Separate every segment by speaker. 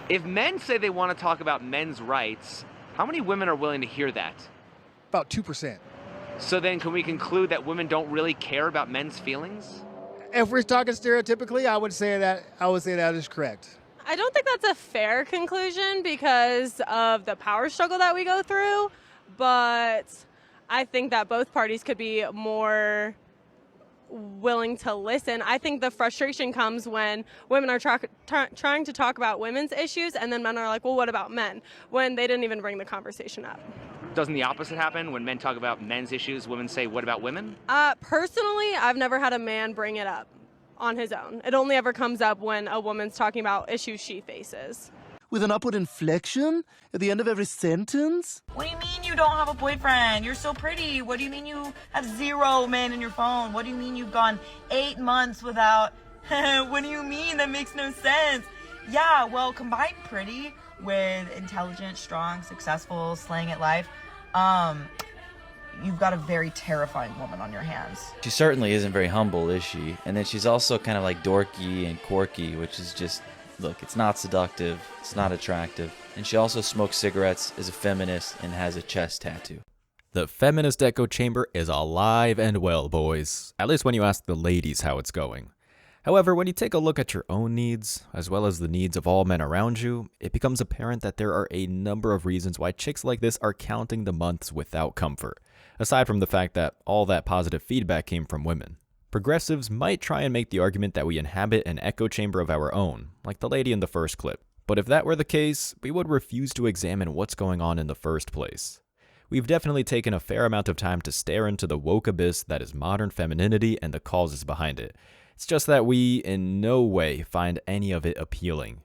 Speaker 1: If men say they want to talk about men's rights, how many women are willing to hear that?
Speaker 2: About 2%.
Speaker 1: So then can we conclude that women don't really care about men's feelings?
Speaker 2: If we're talking stereotypically, I would say that is correct.
Speaker 3: I don't think that's a fair conclusion because of the power struggle that we go through, but I think that both parties could be more willing to listen. I think the frustration comes when women are trying to talk about women's issues, and then men are like, well, what about men? When they didn't even bring the conversation up.
Speaker 1: Doesn't the opposite happen? When men talk about men's issues, women say, what about women?
Speaker 3: Personally, I've never had a man bring it up on his own. It only ever comes up when a woman's talking about issues she faces.
Speaker 4: With an upward inflection at the end of every sentence?
Speaker 5: What do you mean you don't have a boyfriend? You're so pretty. What do you mean you have 0 men in your phone? What do you mean you've gone 8 months without... What do you mean? That makes no sense. Yeah, well, combine pretty with intelligent, strong, successful, slaying at life, you've got a very terrifying woman on your hands.
Speaker 6: She certainly isn't very humble, is she? And then she's also kind of like dorky and quirky, which is just, look, it's not seductive, it's not attractive. And she also smokes cigarettes, is a feminist, and has a chest tattoo.
Speaker 7: The feminist echo chamber is alive and well, boys. At least when you ask the ladies how it's going. However, when you take a look at your own needs, as well as the needs of all men around you, it becomes apparent that there are a number of reasons why chicks like this are counting the months without comfort, aside from the fact that all that positive feedback came from women. Progressives might try and make the argument that we inhabit an echo chamber of our own, like the lady in the first clip. But if that were the case, we would refuse to examine what's going on in the first place. We've definitely taken a fair amount of time to stare into the woke abyss that is modern femininity and the causes behind it. It's just that we, in no way, find any of it appealing.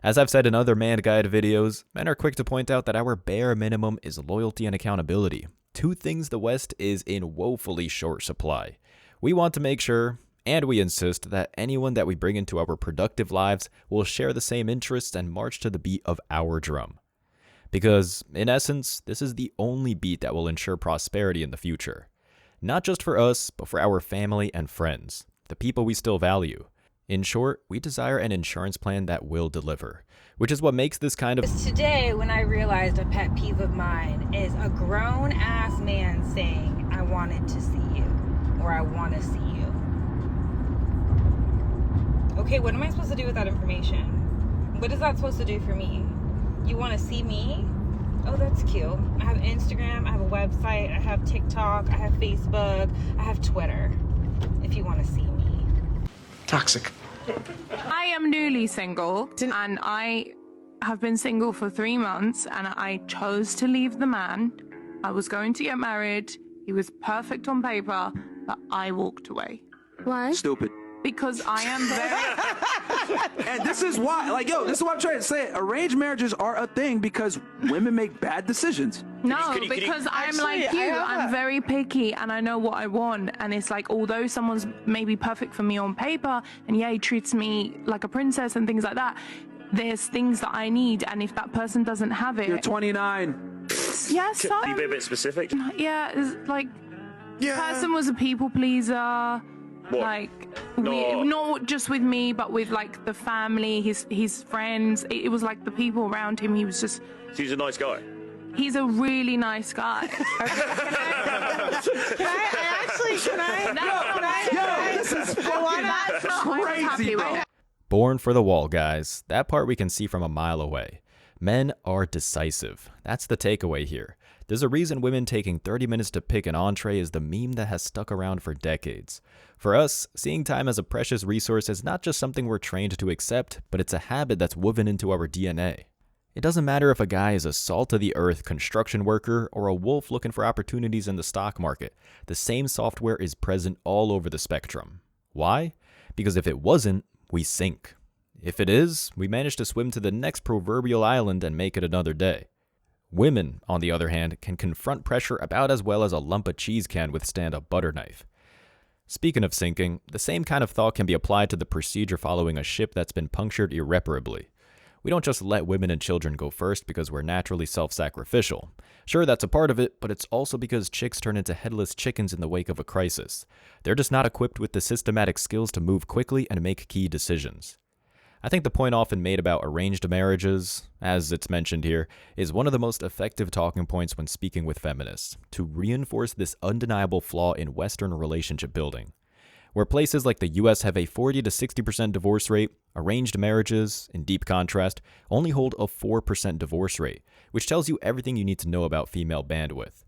Speaker 7: As I've said in other Man Guide videos, men are quick to point out that our bare minimum is loyalty and accountability, 2 things the West is in woefully short supply. We want to make sure, and we insist, that anyone that we bring into our productive lives will share the same interests and march to the beat of our drum. Because, in essence, this is the only beat that will ensure prosperity in the future. Not just for us, but for our family and friends. The people we still value. In short, we desire an insurance plan that will deliver, which is what makes this kind of...
Speaker 8: Today, when I realized a pet peeve of mine is a grown-ass man saying, I wanted to see you, or I want to see you. Okay, what am I supposed to do with that information? What is that supposed to do for me? You want to see me? Oh, that's cute. I have Instagram, I have a website, I have TikTok, I have Facebook, I have Twitter, if you want to see me.
Speaker 9: Toxic.
Speaker 10: I am newly single, and I have been single for 3 months, and I chose to leave the man. I was going to get married. He was perfect on paper, but I walked away.
Speaker 11: Why?
Speaker 9: Stupid.
Speaker 10: Because I am very...
Speaker 9: And this is why, like, yo, this is what I'm trying to say. Arranged marriages are a thing because women make bad decisions.
Speaker 10: No, because I'm like you. I'm very picky and I know what I want. And it's like, although someone's maybe perfect for me on paper and yeah, he treats me like a princess and things like that, there's things that I need. And if that person doesn't have it...
Speaker 9: You're 29.
Speaker 10: Yeah, so...
Speaker 12: Can you be a bit specific?
Speaker 10: Yeah, it's like, person was a people pleaser.
Speaker 12: What?
Speaker 10: Like, not just with me, but with like the family, his friends. It was like the people around him. He was just...
Speaker 12: So he's a nice guy?
Speaker 10: He's a really nice guy.
Speaker 7: Born for the wall, guys. That part we can see from a mile away. Men are decisive. That's the takeaway here. There's a reason women taking 30 minutes to pick an entree is the meme that has stuck around for decades. For us, seeing time as a precious resource is not just something we're trained to accept, but it's a habit that's woven into our DNA. It doesn't matter if a guy is a salt-of-the-earth construction worker or a wolf looking for opportunities in the stock market. The same software is present all over the spectrum. Why? Because if it wasn't, we sink. If it is, we manage to swim to the next proverbial island and make it another day. Women, on the other hand, can confront pressure about as well as a lump of cheese can withstand a butter knife. Speaking of sinking, the same kind of thought can be applied to the procedure following a ship that's been punctured irreparably. We don't just let women and children go first because we're naturally self-sacrificial. Sure, that's a part of it, but it's also because chicks turn into headless chickens in the wake of a crisis. They're just not equipped with the systematic skills to move quickly and make key decisions. I think the point often made about arranged marriages, as it's mentioned here, is one of the most effective talking points when speaking with feminists, to reinforce this undeniable flaw in Western relationship building. Where places like the US have a 40 to 60% divorce rate, arranged marriages, in deep contrast, only hold a 4% divorce rate, which tells you everything you need to know about female bandwidth.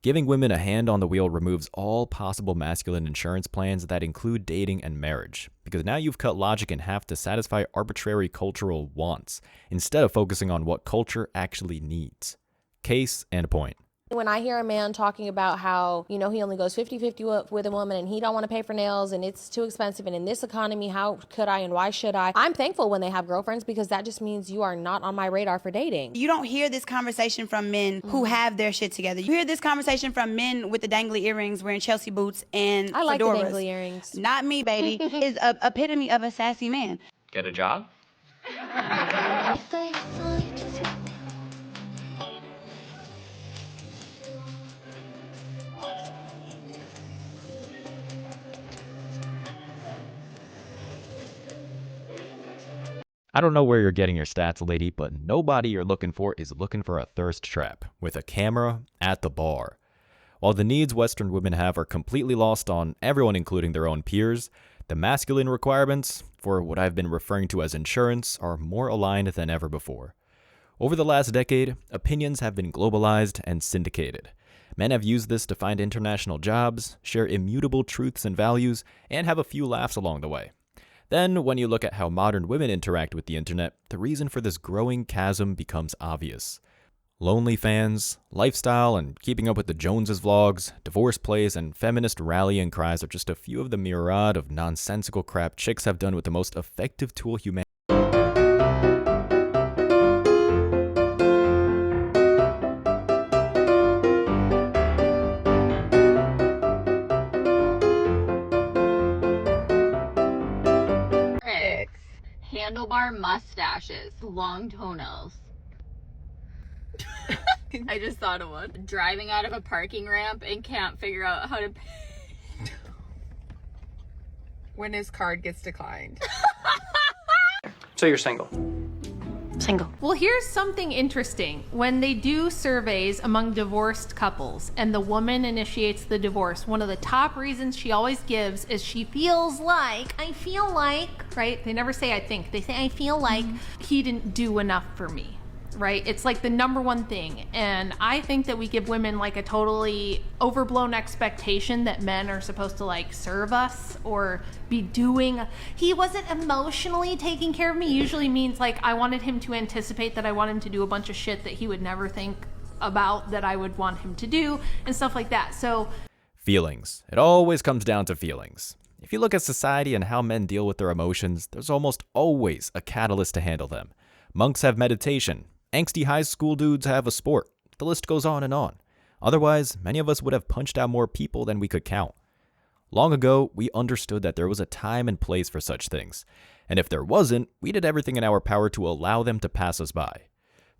Speaker 7: Giving women a hand on the wheel removes all possible masculine insurance plans that include dating and marriage, because now you've cut logic in half to satisfy arbitrary cultural wants, instead of focusing on what culture actually needs. Case and point.
Speaker 11: When I hear a man talking about how, he only goes 50-50 with a woman and he don't want to pay for nails and it's too expensive and in this economy, how could I and why should I? I'm thankful when they have girlfriends because that just means you are not on my radar for dating.
Speaker 13: You don't hear this conversation from men who have their shit together. You hear this conversation from men with the dangly earrings wearing Chelsea boots and
Speaker 11: I like
Speaker 13: fedoras.
Speaker 11: the dangly earrings.
Speaker 13: Not me, baby. Is a epitome of a sassy man.
Speaker 1: Get a job?
Speaker 7: I don't know where you're getting your stats, lady, but nobody you're looking for is looking for a thirst trap with a camera at the bar. While the needs Western women have are completely lost on everyone, including their own peers, the masculine requirements for what I've been referring to as insurance are more aligned than ever before. Over the last decade, opinions have been globalized and syndicated. Men have used this to find international jobs, share immutable truths and values, and have a few laughs along the way. Then, when you look at how modern women interact with the internet, the reason for this growing chasm becomes obvious. Lonely fans, lifestyle, and keeping up with the Joneses vlogs, divorce plays, and feminist rallying cries are just a few of the myriad of nonsensical crap chicks have done with the most effective tool humanity.
Speaker 14: Handlebar mustaches, long toenails. I just thought of one. Driving out of a parking ramp and can't figure out how to pay.
Speaker 15: When his card gets declined.
Speaker 16: So you're single?
Speaker 17: Single. Well, here's something interesting. When they do surveys among divorced couples and the woman initiates the divorce, one of the top reasons she always gives is she feels like, right? They never say I think, they say I feel like he didn't do enough for me, right? It's like the number one thing. And I think that we give women like a totally overblown expectation that men are supposed to like serve us or be doing. He wasn't emotionally taking care of me usually means like I wanted him to anticipate that I want him to do a bunch of shit that he would never think about that I would want him to do and stuff like that. So
Speaker 7: feelings. It always comes down to feelings. If you look at society and how men deal with their emotions, there's almost always a catalyst to handle them. Monks have meditation. Angsty high school dudes have a sport. The list goes on and on. Otherwise, many of us would have punched out more people than we could count. Long ago, we understood that there was a time and place for such things. And if there wasn't, we did everything in our power to allow them to pass us by.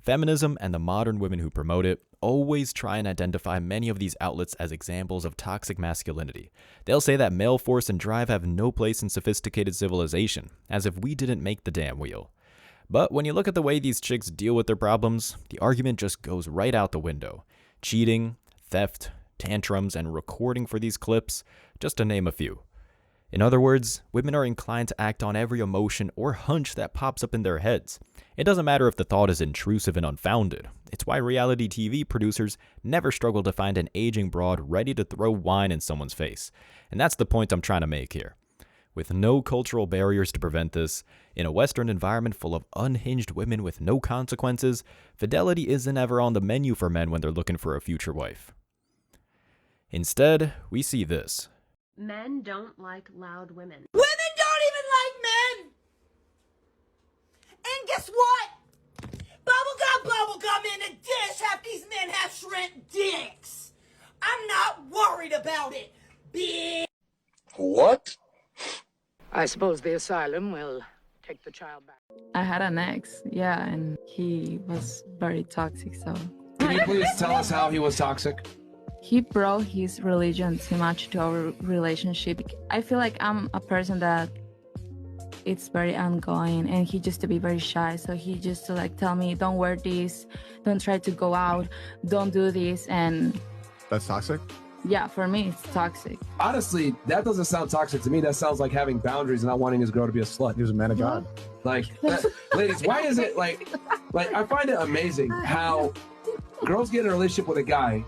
Speaker 7: Feminism and the modern women who promote it always try and identify many of these outlets as examples of toxic masculinity. They'll say that male force and drive have no place in sophisticated civilization, as if we didn't make the damn wheel. But when you look at the way these chicks deal with their problems, the argument just goes right out the window. Cheating, theft, tantrums, and recording for these clips, just to name a few. In other words, women are inclined to act on every emotion or hunch that pops up in their heads. It doesn't matter if the thought is intrusive and unfounded. It's why reality TV producers never struggle to find an aging broad ready to throw wine in someone's face. And that's the point I'm trying to make here. With no cultural barriers to prevent this, in a Western environment full of unhinged women with no consequences, fidelity isn't ever on the menu for men when they're looking for a future wife. Instead, we see this.
Speaker 18: Men don't like loud women.
Speaker 19: Women don't even like men! And guess what? Bubblegum in a dish. Half these men have shrimp dicks. I'm not worried about it, bitch.
Speaker 20: What? I suppose the asylum will take the child back.
Speaker 21: I had an ex, yeah, and he was very toxic, so.
Speaker 22: Can you please tell us how he was toxic?
Speaker 21: He brought his religion too much to our relationship. I feel like I'm a person that it's very ongoing, and he just to be very shy. So he just to like tell me, don't wear this, don't try to go out, don't do this, and
Speaker 2: that's toxic.
Speaker 21: Yeah, for me, it's toxic.
Speaker 22: Honestly, that doesn't sound toxic to me. That sounds like having boundaries and not wanting his girl to be a slut.
Speaker 2: He was a man of God.
Speaker 22: Like, ladies, why is it like I find it amazing how girls get in a relationship with a guy.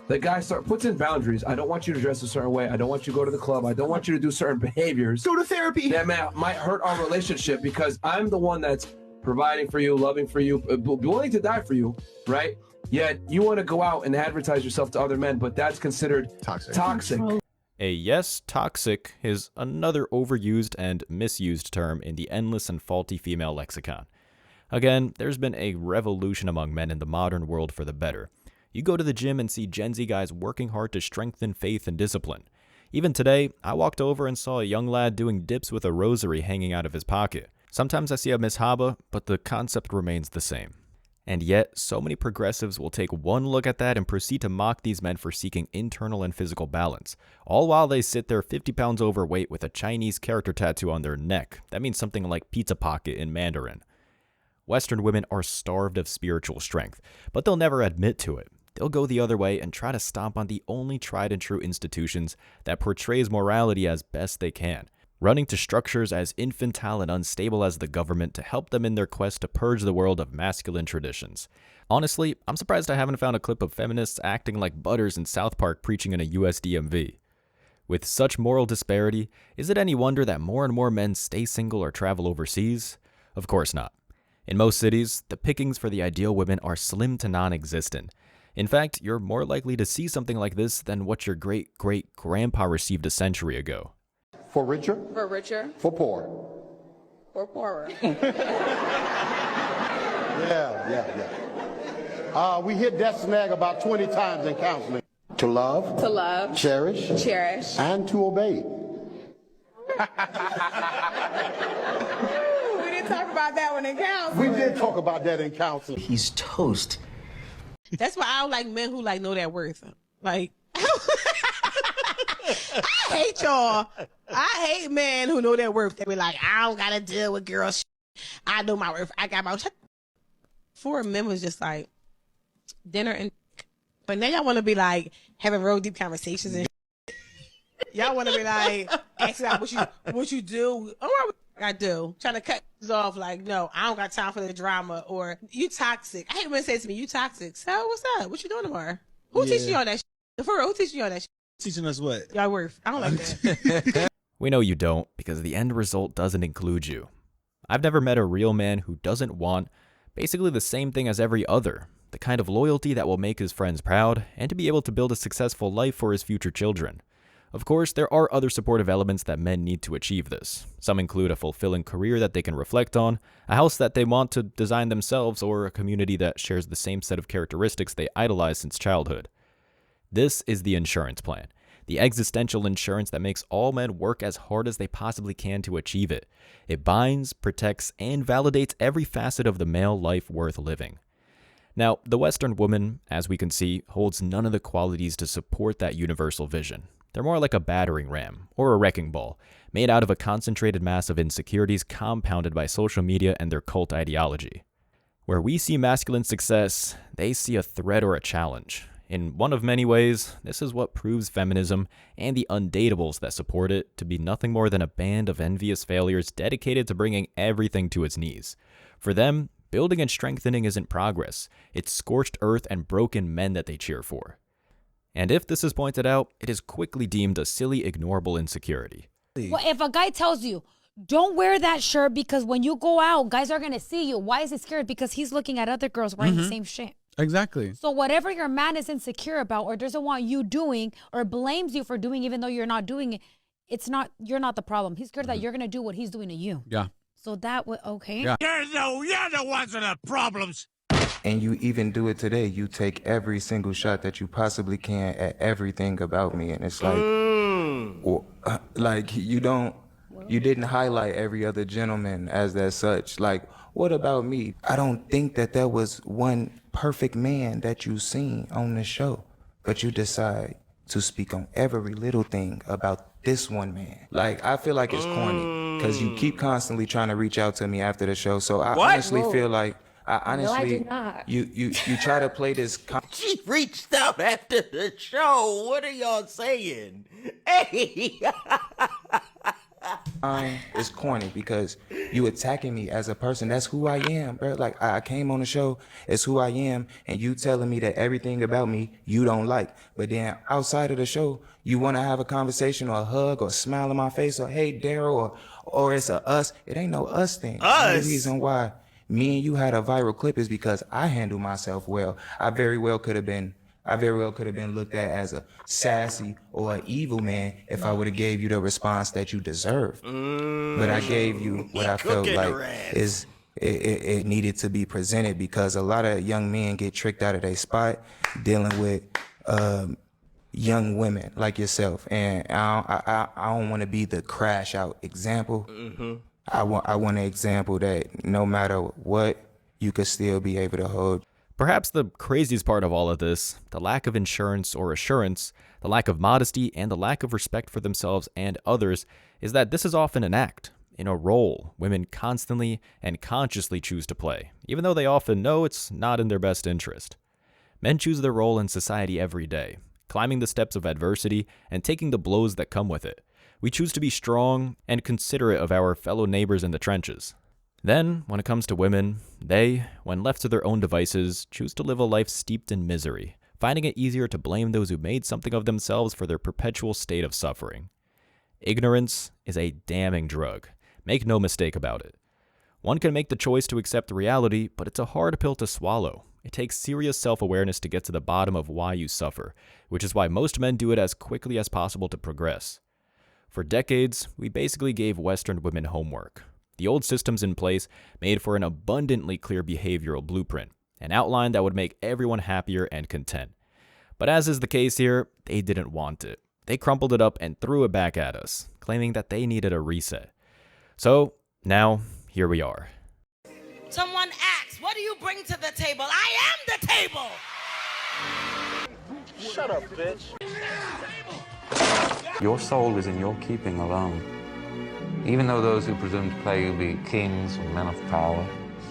Speaker 22: The guy puts in boundaries. I don't want you to dress a certain way. I don't want you to go to the club. I don't want you to do certain behaviors.
Speaker 9: Go to therapy.
Speaker 22: That might hurt our relationship because I'm the one that's providing for you, loving for you, willing to die for you, right? Yet you want to go out and advertise yourself to other men, but that's considered toxic.
Speaker 7: Yes, toxic is another overused and misused term in the endless and faulty female lexicon. Again, there's been a revolution among men in the modern world for the better. You go to the gym and see Gen Z guys working hard to strengthen faith and discipline. Even today, I walked over and saw a young lad doing dips with a rosary hanging out of his pocket. Sometimes I see a mishaba, but the concept remains the same. And yet, so many progressives will take one look at that and proceed to mock these men for seeking internal and physical balance, all while they sit there 50 pounds overweight with a Chinese character tattoo on their neck. That means something like pizza pocket in Mandarin. Western women are starved of spiritual strength, but they'll never admit to it. They'll go the other way and try to stomp on the only tried and true institutions that portrays morality as best they can, running to structures as infantile and unstable as the government to help them in their quest to purge the world of masculine traditions. Honestly, I'm surprised I haven't found a clip of feminists acting like Butters in South Park preaching in a US DMV. With such moral disparity, is it any wonder that more and more men stay single or travel overseas? Of course not. In most cities, the pickings for the ideal women are slim to non-existent. In fact, you're more likely to see something like this than what your great-great-grandpa received a century ago.
Speaker 3: For richer?
Speaker 14: For richer.
Speaker 3: For poor?
Speaker 14: For poorer.
Speaker 3: Yeah. We hit that snag about 20 times in counseling. To love.
Speaker 14: To love.
Speaker 3: Cherish.
Speaker 14: Cherish.
Speaker 3: And to obey.
Speaker 14: We didn't talk about that one in counseling.
Speaker 3: We did talk about that in counseling.
Speaker 23: He's toast.
Speaker 24: That's why I don't like men who like know their worth. Like, I hate y'all. I hate men who know their worth. They be like, I don't gotta deal with girls. I know my worth. I got my worth. For men was just like dinner and. But now y'all want to be like having real deep conversations and. Y'all want to be like asking out what you do. Oh, what I do. Trying to cut this off. Like, no, I don't got time for the drama. Or you toxic. I hate when they say to me, you toxic. So what's up? What you doing tomorrow? Who teaching you all that? For real, who teaching you all that?
Speaker 25: Teaching us what?
Speaker 24: Y'all worth. I don't like that.
Speaker 7: We know you don't, because the end result doesn't include you. I've never met a real man who doesn't want basically the same thing as every other, the kind of loyalty that will make his friends proud, and to be able to build a successful life for his future children. Of course, there are other supportive elements that men need to achieve this. Some include a fulfilling career that they can reflect on, a house that they want to design themselves, or a community that shares the same set of characteristics they idolize since childhood. This is the insurance plan. The existential insurance that makes all men work as hard as they possibly can to achieve it. It binds, protects, and validates every facet of the male life worth living. Now, the Western woman, as we can see, holds none of the qualities to support that universal vision. They're more like a battering ram, or a wrecking ball, made out of a concentrated mass of insecurities compounded by social media and their cult ideology. Where we see masculine success, they see a threat or a challenge. In one of many ways, this is what proves feminism and the undateables that support it to be nothing more than a band of envious failures dedicated to bringing everything to its knees. For them, building and strengthening isn't progress, it's scorched earth and broken men that they cheer for. And if this is pointed out, it is quickly deemed a silly, ignorable insecurity.
Speaker 26: Well, if a guy tells you, don't wear that shirt because when you go out, guys are going to see you. Why is he scared? Because he's looking at other girls wearing the same shit.
Speaker 25: Exactly.
Speaker 26: So whatever your man is insecure about or doesn't want you doing or blames you for doing even though you're not doing it, you're not the problem. He's scared that you're going to do what he's doing to you.
Speaker 25: Yeah.
Speaker 26: So that would, okay.
Speaker 25: Yeah.
Speaker 27: You're the ones with the problems.
Speaker 28: And you even do it today. You take every single shot that you possibly can at everything about me. And it's like, like you didn't highlight every other gentleman as that such. Like, what about me? I don't think that there was one perfect man that you seen on the show, but you decide to speak on every little thing about this one man. Like, I feel like it's corny because you keep constantly trying to reach out to me after the show. So I honestly feel like,
Speaker 11: did not.
Speaker 28: you try to play this.
Speaker 19: She reached out after the show. What are y'all saying? Hey.
Speaker 28: It's corny because you attacking me as a person. That's who I am, bro. Like, I came on the show, it's who I am, and you telling me that everything about me you don't like. But then outside of the show, you want to have a conversation or a hug or smile in my face or hey, Daryl, or it's a us. It ain't no us thing.
Speaker 19: Us?
Speaker 28: The reason why me and you had a viral clip is because I handle myself well. I very well could have been looked at as a sassy or an evil man if I would have gave you the response that you deserved. But I gave you what I felt like it needed to be presented, because a lot of young men get tricked out of their spot dealing with young women like yourself. And I don't want to be the crash out example. I want an example that no matter what, you could still be able to hold.
Speaker 7: Perhaps the craziest part of all of this, the lack of insurance or assurance, the lack of modesty, and the lack of respect for themselves and others, is that this is often an act, in a role women constantly and consciously choose to play, even though they often know it's not in their best interest. Men choose their role in society every day, climbing the steps of adversity and taking the blows that come with it. We choose to be strong and considerate of our fellow neighbors in the trenches. Then, when it comes to women, they, when left to their own devices, choose to live a life steeped in misery, finding it easier to blame those who made something of themselves for their perpetual state of suffering. Ignorance is a damning drug. Make no mistake about it. One can make the choice to accept reality, but it's a hard pill to swallow. It takes serious self-awareness to get to the bottom of why you suffer, which is why most men do it as quickly as possible to progress. For decades, we basically gave Western women homework. The old systems in place made for an abundantly clear behavioral blueprint, an outline that would make everyone happier and content. But as is the case here, they didn't want it. They crumpled it up and threw it back at us, claiming that they needed a reset. So, now, here we are.
Speaker 19: Someone asks, what do you bring to the table? I am the table!
Speaker 2: Shut up, bitch.
Speaker 4: Your soul is in your keeping alone. Even though those who presume to play you be kings or men of power,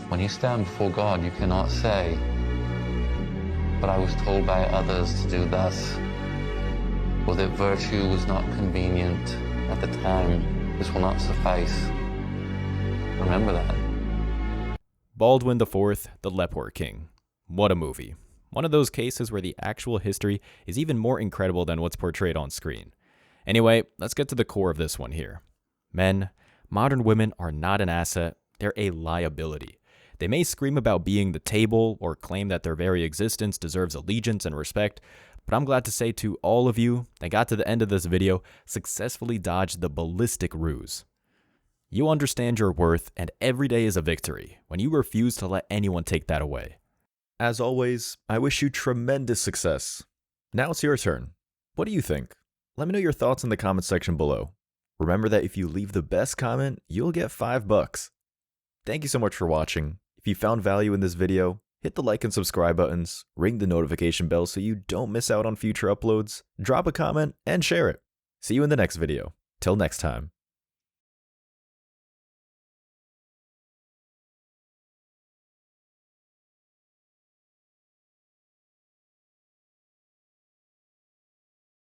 Speaker 4: when you stand before God, you cannot say, "But I was told by others to do thus," or that virtue was not convenient at the time. This will not suffice. Remember that.
Speaker 7: Baldwin IV, the Lepor King. What a movie. One of those cases where the actual history is even more incredible than what's portrayed on screen. Anyway, let's get to the core of this one here. Men, modern women are not an asset, they're a liability. They may scream about being the table or claim that their very existence deserves allegiance and respect, but I'm glad to say to all of you that got to the end of this video successfully dodged the ballistic ruse. You understand your worth, and every day is a victory when you refuse to let anyone take that away. As always, I wish you tremendous success. Now it's your turn. What do you think? Let me know your thoughts in the comment section below. Remember that if you leave the best comment, you'll get $5. Thank you so much for watching. If you found value in this video, hit the like and subscribe buttons, ring the notification bell so you don't miss out on future uploads, drop a comment, and share it. See you in the next video. Till next time.